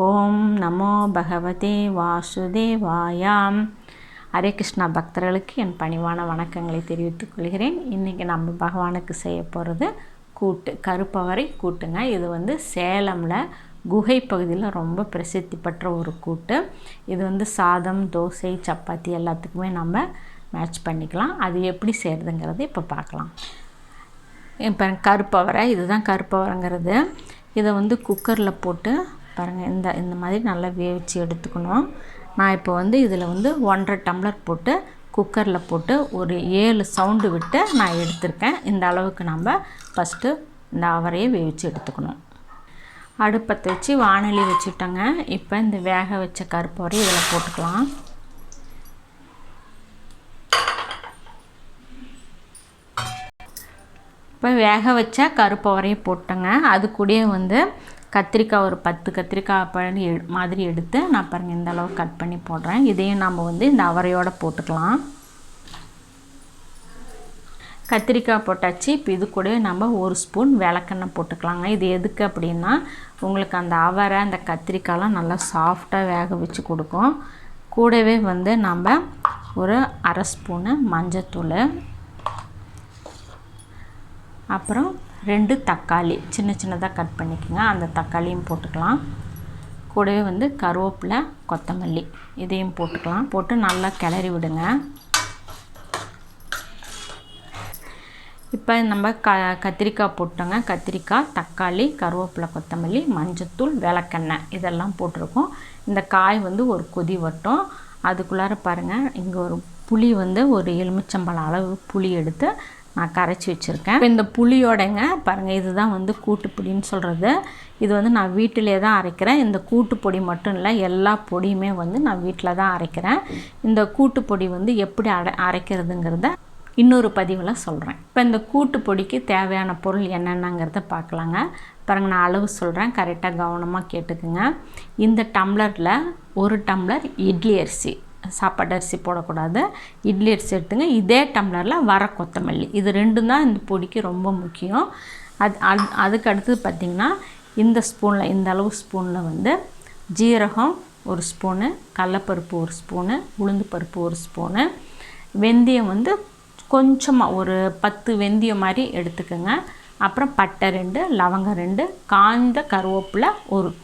ஓம் நமோ பகவதே வாசுதேவாயாம். ஹரே கிருஷ்ணா பக்தர்களுக்கு என் பணிவான வணக்கங்களை தெரிவித்துக் கொள்கிறேன். இன்றைக்கி நம்ம பகவானுக்கு செய்ய போகிறது கூட்டு, கருப்பவரை கூட்டுங்க. இது சேலமில் குகை பகுதியில் ரொம்ப பிரசித்தி பெற்ற ஒரு கூட்டு. இது சாதம், தோசை, சப்பாத்தி எல்லாத்துக்குமே நம்ம மேட்ச் பண்ணிக்கலாம். அது எப்படி செய்கிறதுங்கிறது இப்போ பார்க்கலாம். இப்போ கருப்பவரை, இதுதான் கருப்பவரைங்கிறது. இதை குக்கரில் போட்டு பாருங்கள், இந்த மாதிரி நல்லா வேவிச்சு எடுத்துக்கணும். நான் இப்போ இதில் 1.5 டம்ளர் போட்டு குக்கரில் போட்டு ஒரு 7 சவுண்டு விட்டு நான் எடுத்திருக்கேன். இந்த அளவுக்கு நம்ம ஃபஸ்ட்டு இந்த அவரையை வேவிச்சு எடுத்துக்கணும். அடுப்பத்தை வச்சு வானொலி வச்சுட்டோங்க. இப்போ இந்த வேக வச்ச கருப்பவரை இதில் போட்டுக்கலாம். இப்போ வேக வச்ச கருப்பவரையை போட்டோங்க. அது கூடயே கத்திரிக்காய் ஒரு 10 கத்திரிக்காய் பழனி மாதிரி எடுத்து நான் பாருங்கள் இந்த அளவு கட் பண்ணி போடுறேன். இதையும் நம்ம இந்த அவரையோடு போட்டுக்கலாம். கத்திரிக்காய் போட்டாச்சு. இப்போ இது கூட நம்ம 1 ஸ்பூன் விளக்கெண்ணெய் போட்டுக்கலாங்க. இது எதுக்கு அப்படின்னா, உங்களுக்கு அந்த அவரை, அந்த கத்திரிக்காயெலாம் நல்லா சாஃப்டாக வேக வச்சு கொடுக்கும். கூடவே நம்ம ஒரு 1/2 ஸ்பூனு மஞ்சத்தூள், அப்புறம் 2 தக்காளி சின்ன சின்னதாக கட் பண்ணிக்கோங்க. அந்த தக்காளியும் போட்டுக்கலாம். கூடவே கருவேப்பிலை, கொத்தமல்லி இதையும் போட்டுக்கலாம். போட்டு நல்லா கிளறி விடுங்க. இப்போ நம்ம கத்திரிக்காய் போட்டோங்க. கத்திரிக்காய், தக்காளி, கருவேப்பிலை, கொத்தமல்லி, மஞ்சத்தூள், விளக்கெண்ணெய் இதெல்லாம் போட்டிருக்கோம். இந்த காய் ஒரு கொதி வட்டும். அதுக்குள்ளார பாருங்கள், இங்கே ஒரு புளி ஒரு எலுமிச்சம்பழம் அளவு புளி எடுத்து நான் கரைச்சி வச்சுருக்கேன். இப்போ இந்த புளியோடைங்க பாருங்கள், இதுதான் கூட்டு பொடின்னு சொல்கிறது. இது நான் வீட்டிலே தான் அரைக்கிறேன். இந்த கூட்டு பொடி மட்டும் இல்லை, எல்லா பொடியுமே நான் வீட்டில் தான் அரைக்கிறேன். இந்த கூட்டு பொடி எப்படி அரைக்கிறதுங்கிறத இன்னொரு பதிவில் சொல்கிறேன். இப்போ இந்த கூட்டு பொடிக்கு தேவையான பொருள் என்னென்னங்கிறத பார்க்கலாங்க. பாருங்கள், நான் அளவு சொல்கிறேன், கரெக்டாக கவனமாக கேட்டுக்குங்க. இந்த டம்ளரில் 1 டம்ளர் இட்லி அரிசி, சாப்பாடு அரிசி போடக்கூடாது, இட்லி அரிசி எடுத்துங்க. இதே டம்ளரில் வர கொத்தமல்லி, இது 2 தான் இந்த பொடிக்கு ரொம்ப முக்கியம். அதுக்கு அடுத்தது பார்த்திங்கன்னா, இந்த ஸ்பூனில், இந்த அளவு ஸ்பூனில் ஜீரகம் 1 ஸ்பூனு, கடலப்பருப்பு 1 ஸ்பூனு, உளுந்து பருப்பு 1 ஸ்பூனு, வெந்தயம் கொஞ்சமாக ஒரு 10 வெந்தயம் மாதிரி எடுத்துக்கோங்க. அப்புறம் பட்டை 2, லவங்கம் 2, காய்ந்த கருவேப்பிலை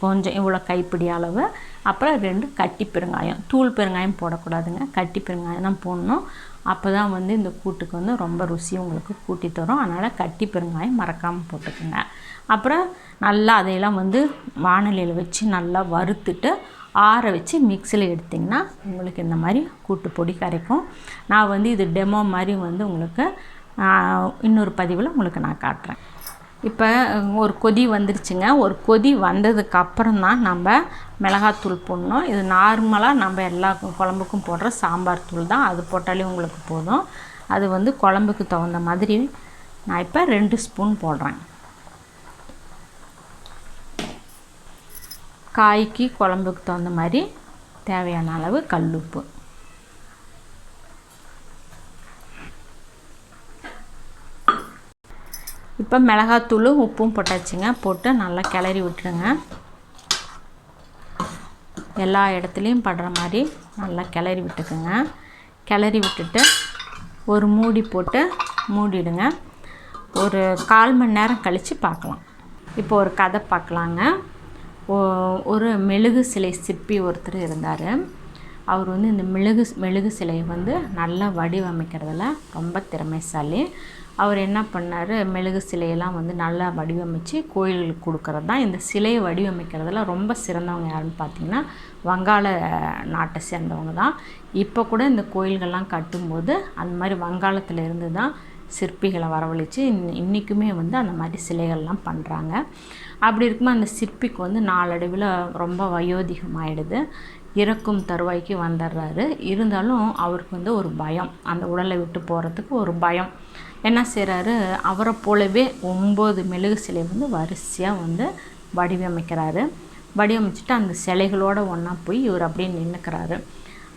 கொஞ்சம் இவ்வளோ கைப்பிடி அளவு, அப்புறம் 2 கட்டி பெருங்காயம். தூள் பெருங்காயம் போடக்கூடாதுங்க, கட்டி பெருங்காயம் தான் போடணும். அப்போ தான் இந்த கூட்டுக்கு ரொம்ப ருசி உங்களுக்கு கூட்டி தரும். அதனால் கட்டி பெருங்காயம் மறக்காமல் போட்டுக்கோங்க. அப்புறம் நல்லா அதையெல்லாம் வாணலியில் வச்சு நல்லா வறுத்துட்டு ஆற வச்சு மிக்சியில் எடுத்திங்கன்னா உங்களுக்கு இந்த மாதிரி கூட்டு பொடி கிடைக்கும். நான் இது டெமோ மாதிரி உங்களுக்கு இன்னொரு பதிவில் உங்களுக்கு நான் காட்டுறேன். இப்போ ஒரு கொதி வந்துருச்சுங்க. ஒரு கொதி வந்ததுக்கப்புறம் தான் நம்ம மிளகாத்தூள் போடணும். இது நார்மலாக நம்ம எல்லா குழம்புக்கும் போடுற சாம்பார் தூள் தான், அது போட்டாலே உங்களுக்கு போதும். அது குழம்புக்கு தகுந்த மாதிரி நான் இப்போ 2 ஸ்பூன் போடுறேன். காய்க்கு குழம்புக்கு தகுந்த மாதிரி தேவையான அளவு கல்லுப்பு. இப்போ மிளகாத்தூளும் உப்பும் போட்டாச்சுங்க. போட்டு நல்லா கிளறி விட்டுருங்க. எல்லா இடத்துலையும் படுற மாதிரி நல்லா கிளறி விட்டுக்குங்க. கிளறி விட்டுட்டு ஒரு மூடி போட்டு மூடிடுங்க. ஒரு 1/4 மணி நேரம் கழித்து பார்க்கலாம். இப்போ ஒரு கதை பார்க்கலாங்க. ஒரு மெழுகு சிலை சிற்பி ஒருத்தர் இருந்தார். அவர் இந்த மெழுகு சிலையை நல்லா வடிவமைக்கிறதுல ரொம்ப திறமைசாலி. அவர் என்ன பண்ணார், மெழுகு சிலையெல்லாம் நல்லா வடிவமைச்சு கோயிலுக்கு கொடுக்கறது தான். இந்த சிலையை வடிவமைக்கிறதுல ரொம்ப சிறந்தவங்க யாருன்னு பார்த்தீங்கன்னா, வங்காள நாட்டை சேர்ந்தவங்க தான். இப்போ கூட இந்த கோயில்கள்லாம் கட்டும்போது அந்த மாதிரி வங்காளத்தில் இருந்து தான் சிற்பிகளை வரவழைச்சு இன்றைக்குமே அந்த மாதிரி சிலைகள்லாம் பண்ணுறாங்க. அப்படி இருக்கும்போது அந்த சிற்பிக்கு நாளடைவில் ரொம்ப வயோதிகமாகிடுது, இறக்கும் தருவாய்க்கு வந்துடுறாரு. இருந்தாலும் அவருக்கு ஒரு பயம், அந்த உடலை விட்டு போகிறதுக்கு ஒரு பயம். என்ன செய்கிறாரு, அவரை போலவே 9 மெழுகு சிலை வரிசையாக வடிவமைக்கிறாரு. வடிவமைச்சிட்டு அந்த சிலைகளோடு ஒன்றா போய் இவர் அப்படியே நின்றுக்கிறாரு.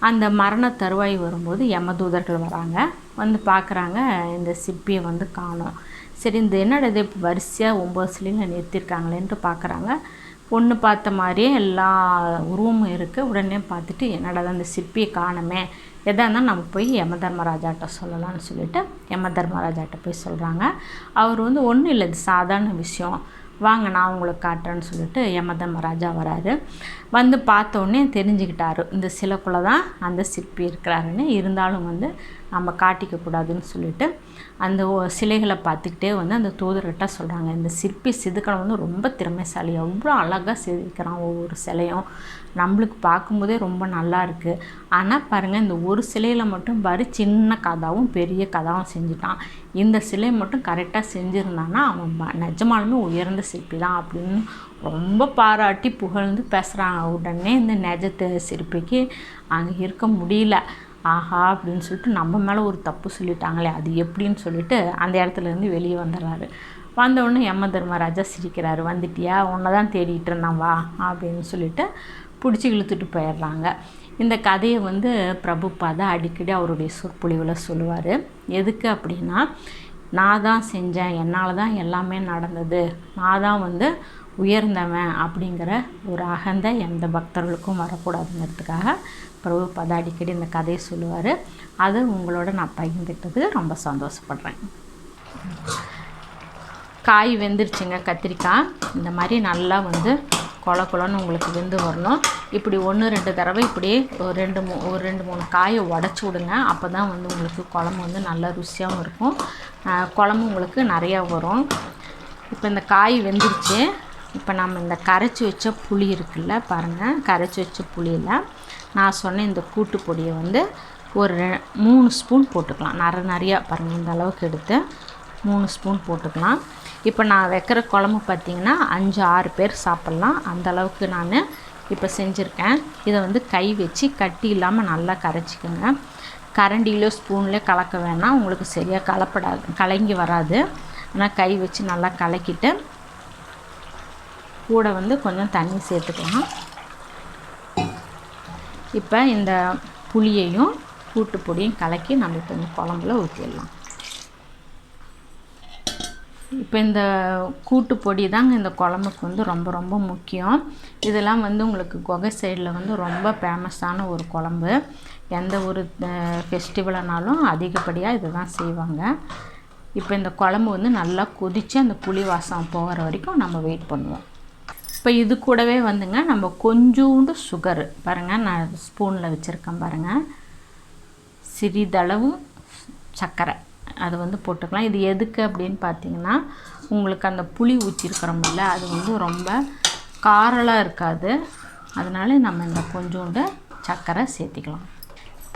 அந்த மரண தருவாய் வரும்போது யமதூதர்கள் வராங்க. பார்க்குறாங்க, இந்த சிற்பியை காணோம். சரி, இந்த என்னடா இது வரிசையாக 9 சிலையில் நிறுத்தியிருக்காங்களேன்ட்டு பார்க்குறாங்க. ஒன்று பார்த்த மாதிரியே எல்லா உருவமும் இருக்குது. உடனே பார்த்துட்டு என்னடா அந்த சிற்பியை காணுமே, எதாக இருந்தாலும் நம்ம போய் யம தர்மராஜாட்ட சொல்லலாம்னு சொல்லிட்டு யம தர்மராஜாட்ட போய் சொல்கிறாங்க. அவர் வந்து ஒன்றும் இல்லை, இது சாதாரண விஷயம், வாங்க நான் உங்களுக்கு காட்டுறேன்னு சொல்லிட்டு யம தர்மராஜா வராரு. வந்து பார்த்தோன்னே தெரிஞ்சுக்கிட்டாரு இந்த சிலைக்குள்ளே தான் அந்த சிற்பி இருக்கிறாருன்னு. இருந்தாலும் வந்து நம்ம காட்டிக்கக்கூடாதுன்னு சொல்லிட்டு அந்த சிலைகளை பார்த்துக்கிட்டே வந்து அந்த தூதர்கிட்ட சொல்கிறாங்க, இந்த சிற்பி செதுக்கணும் வந்து ரொம்ப திறமைசாலி, எவ்வளோ அழகாக செதுக்கிறான், ஒவ்வொரு சிலையும் நம்மளுக்கு பார்க்கும்போதே ரொம்ப நல்லா இருக்குது. ஆனால் பாருங்கள், இந்த ஒரு சிலையில் மட்டும் பாரு சின்ன கதாவும் பெரிய கதாவும் செஞ்சுட்டான். இந்த சிலை மட்டும் கரெக்டாக செஞ்சுருந்தான்னா அவன் நிஜமாலுமே உயர்ந்த சிற்பி தான் அப்படின்னு ரொம்ப பாராட்டி புகழ்ந்து பேசுகிறாங்க. உடனே இந்த நிஜத்தை சிற்பிக்கு அங்கே இருக்க முடியல. ஆஹா அப்படின்னு சொல்லிட்டு நம்ம மேலே ஒரு தப்பு சொல்லிட்டாங்களே, அது எப்படின்னு சொல்லிட்டு அந்த இடத்துலேருந்து வெளியே வந்துடுறாரு. வந்தவுடனே யம தர்மராஜா சிரிக்கிறாரு, வந்துட்டியா, உன்னை தான் தேடிட்டு இருந்தான் வா அப்படின்னு சொல்லிட்டு பிடிச்சி இழுத்துட்டு போயிடுறாங்க. இந்த கதையை வந்து பிரபுபாதா அடிக்கடி அவருடைய சொற்பொழிவில் சொல்லுவார். எதுக்கு அப்படின்னா, நான் தான் செஞ்சேன், என்னால் தான் எல்லாமே நடந்தது, நான் தான் வந்து உயர்ந்தவன் அப்படிங்கிற ஒரு அகந்தை எந்த பக்தர்களுக்கும் வரக்கூடாதுங்கிறதுக்காக பிரபுபாதா அடிக்கடி இந்த கதையை சொல்லுவார். அது உங்களோட நான் பகிர்ந்துட்டது ரொம்ப சந்தோஷப்படுறேன். காய் வெந்துருச்சுங்க. கத்திரிக்காய் இந்த மாதிரி நல்லா வந்து கொலன்னு உங்களுக்கு வெந்து வரணும். இப்படி 1-2 தடவை இப்படி ஒரு 2-3 காயை உடச்சி விடுங்க. அப்போ தான் வந்து உங்களுக்கு குழம்பு வந்து நல்லா ருசியாகவும் இருக்கும், குழம்பு உங்களுக்கு நிறையா வரும். இப்போ இந்த காய் வெந்துருச்சு. இப்போ நம்ம இந்த கரைச்சி வச்ச புளி இருக்குல்ல பாருங்கள், கரைச்சி வச்ச புளியில் நான் சொன்ன இந்த கூட்டு பொடியை வந்து ஒரு 3 ஸ்பூன் போட்டுக்கலாம். நிறையா பாருங்கள், இந்த அளவுக்கு எடுத்து 3 ஸ்பூன் போட்டுக்கலாம். இப்போ நான் வைக்கிற குழம்பு பார்த்திங்கன்னா 5-6 பேர் சாப்பிட்லாம், அந்த அளவுக்கு நான் இப்போ செஞ்சுருக்கேன். இதை வந்து கை வச்சு கட்டி இல்லாமல் நல்லா கரைச்சிக்கோங்க. கரண்டியிலோ ஸ்பூன்லேயோ கலக்க வேணாம், உங்களுக்கு சரியாக கலங்கி வராது. ஆனால் கை வச்சு நல்லா கலக்கிட்டு கூட வந்து கொஞ்சம் தண்ணி சேர்த்துக்கலாம். இப்போ இந்த புளியையும் கூட்டு பொடியும் கலக்கி நம்ம இப்போ இந்த குழம்புல ஊற்றிடலாம். இப்போ இந்த கூட்டு பொடி தாங்க இந்த குழம்புக்கு வந்து ரொம்ப ரொம்ப முக்கியம். இதெல்லாம் வந்து உங்களுக்கு குகை சைடில் வந்து ரொம்ப ஃபேமஸான ஒரு குழம்பு. எந்த ஒரு ஃபெஸ்டிவல்னாலும் அதிகப்படியாக இதை தான் செய்வாங்க. இப்போ இந்த குழம்பு வந்து நல்லா கொதித்து அந்த புளி வாசம் போகிற வரைக்கும் நம்ம வெயிட் பண்ணுவோம். இப்போ இது கூடவே வந்துங்க நம்ம கொஞ்சோண்டு சுகரு பாருங்கள், நான் ஸ்பூனில் வச்சுருக்கேன் பாருங்கள், சிறிதளவு சர்க்கரை அது வந்து போட்டுக்கலாம். இது எதுக்கு அப்படின்னு பார்த்தீங்கன்னா, உங்களுக்கு அந்த புளி ஊற்றிருக்கிறோமில்ல, அது வந்து ரொம்ப காரலாக இருக்காது, அதனால நம்ம இந்த கொஞ்சோண்டு சர்க்கரை சேர்த்திக்கலாம்.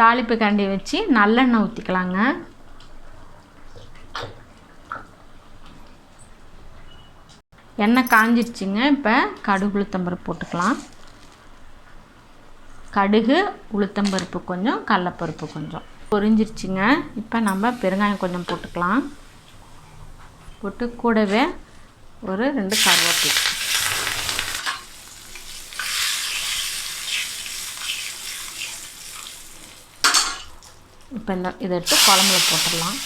தாளிப்பு கரண்டி வச்சு நல்லெண்ணெய் ஊற்றிக்கலாங்க. எண்ணெய் காஞ்சிடுச்சிங்க. இப்போ கடுகு உளுத்தம்பருப்பு போட்டுக்கலாம். கடுகு உளுத்தம்பருப்பு கொஞ்சம், கடலைப்பருப்பு கொஞ்சம் பொரிஞ்சிருச்சுங்க. இப்போ நம்ம பெருங்காயம் கொஞ்சம் போட்டுக்கலாம். போட்டு கூடவே ஒரு 2 கருவேப்பிலை. இப்போ இதை எடுத்து குழம்புல போட்டுடலாம்.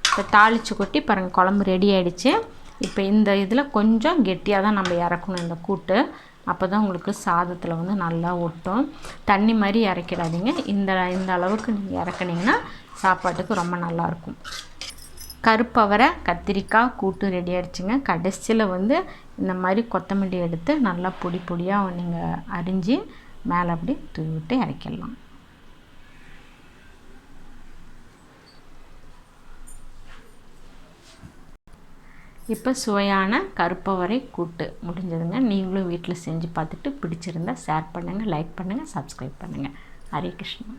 இப்போ தாளித்து கொட்டி பாருங்கள், குழம்பு ரெடி ஆகிடுச்சு. இப்போ இந்த இதில் கொஞ்சம் கெட்டியாக தான் நம்ம இறக்கணும் இந்த கூட்டு, அப்போ தான் உங்களுக்கு சாதத்தில் வந்து நல்லா ஒட்டும். தண்ணி மாதிரி இறக்கிடாதீங்க, இந்த அளவுக்கு நீங்கள் இறக்குனீங்கன்னா சாப்பாட்டுக்கு ரொம்ப நல்லாயிருக்கும். கருப்பவரை கத்திரிக்காய் கூட்டு ரெடி ஆகிடுச்சுங்க. கடைசியில் வந்து இந்த மாதிரி கொத்தமல்லி எடுத்து நல்லா பொடி பொடியாக நீங்கள் அரிஞ்சு மேலே அப்படி தூவி விட்டு இறக்கிடலாம். இப்போ சுவையான கருப்பவரை கூட்டு முடிஞ்சதுங்க. நீங்களும் வீட்டில் செஞ்சு பார்த்துட்டு பிடிச்சிருந்தா ஷேர் பண்ணுங்கள், லைக் பண்ணுங்கள், சப்ஸ்கிரைப் பண்ணுங்கள். ஹரே கிருஷ்ணா.